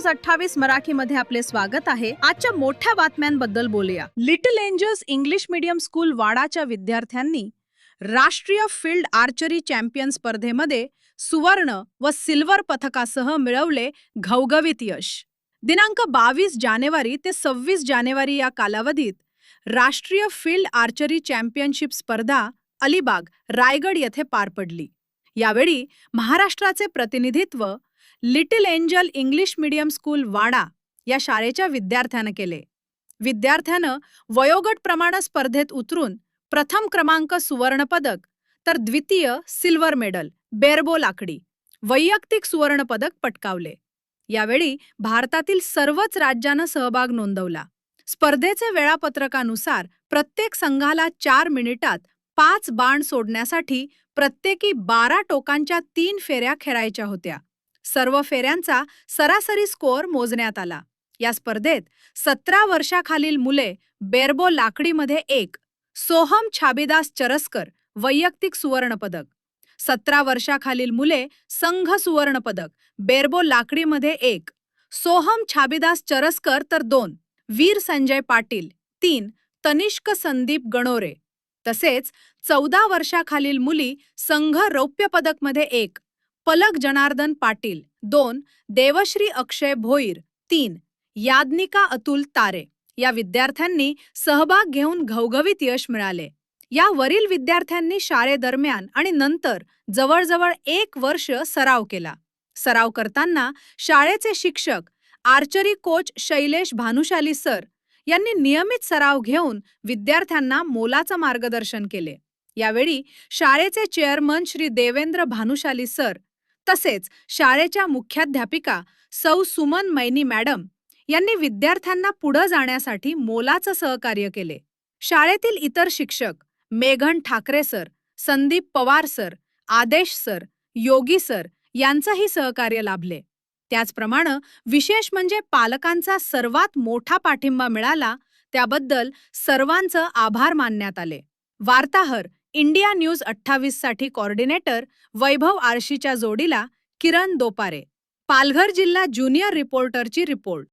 News 28 मराठीमध्ये आपले स्वागत आहे। आजच्या मोठ्या बातम्यांबद्दल बोलूया। Little angels English medium school वाडाच्या विद्यार्थ्यांनी राष्ट्रीय फील्ड आर्चरी चॅम्पियन स्पर्धेमध्ये सुवर्ण व सिल्वर पदकासह मिळवले घवघवीत यश। दिनांक 22 जानेवारी ते 26 जानेवारी या कालावधीत राष्ट्रीय फील्ड आर्चरी चॅम्पियनशिप स्पर्धा अलिबाग, रायगड येथे पार पडली। यावेळी महाराष्ट्राचे प्रतिनिधित्व little angel English medium school Wada या शाळेच्या विद्यार्थ्याने केले। विद्यार्थ्यानं वयोगट प्रमाण स्पर्धेत उतरून प्रथम क्रमांक सुवर्ण पदक तर द्वितीय सिल्वर मेडल बेरबो लाकडी वैयक्तिक सुवर्ण पदक पटकावले। यावेळी भारतातील सर्वच राज्यानं सहभाग नोंदवला। स्पर्धेचे वेळापत्रकानुसार प्रत्येक संघाला 4 मिनिटात 5 बाण सोडण्यासाठी प्रत्येकी 12 टोकांच्या 3 फेऱ्या खेळायच्या होत्या। सर्व फेऱ्यांचा सरासरी स्कोअर मोजण्यात आला। या स्पर्धेत 17 वर्षाखालील मुले बेरबो लाकडीमध्ये 1, सोहम छाबीदास चरस्कर वैयक्तिक सुवर्ण पदक, 17 वर्षाखालील मुले संघ सुवर्ण पदक बेरबो लाकडीमध्ये 1, सोहम छाबीदास चरस्कर तर 2, वीर संजय पाटील 3, तनिष्क संदीप गणोरे, तसेच 14 वर्षाखालील मुली संघ रौप्य पदक मध्ये 1, पलक जनार्दन पाटील 2, देवश्री अक्षय भोईर 3, याज्ञिका अतुल तारे या विद्यार्थ्यांनी सहभाग घेऊन घवघवीत यश मिळाले। या वरील विद्यार्थ्यांनी शाळेदरम्यान आणि नंतर जवळजवळ 1 वर्ष सराव केला। सराव करताना शाळेचे शिक्षक archery coach Shailesh Bhanushali sir यांनी नियमित सराव घेऊन विद्यार्थ्यांना मोलाचं मार्गदर्शन केले। यावेळी शाळेचे चेअरमन श्री देवेंद्र भानुशाली सर तसेच शाळेच्या मुख्याध्यापिका सौ सुमन मैनी मॅडम यांनी विद्यार्थ्यांना पुढे जाण्यासाठी मोलाचं सहकार्य केले। शाळेतील इतर शिक्षक मेघन ठाकरे सर, संदीप पवार सर, आदेश सर, योगी सर यांचंही सहकार्य लाभले। त्याचप्रमाणे विशेष म्हणजे पालकांचा सर्वात मोठा पाठिंबा मिळाला, त्याबद्दल सर्वांचं आभार मानण्यात आले। वार्ताहर इंडिया न्यूज 28 साठी कोऑर्डिनेटर वैभव आळशीच्या जोडीला किरण दोपारे, पालघर जिल्हा ज्युनियर रिपोर्टरची रिपोर्ट।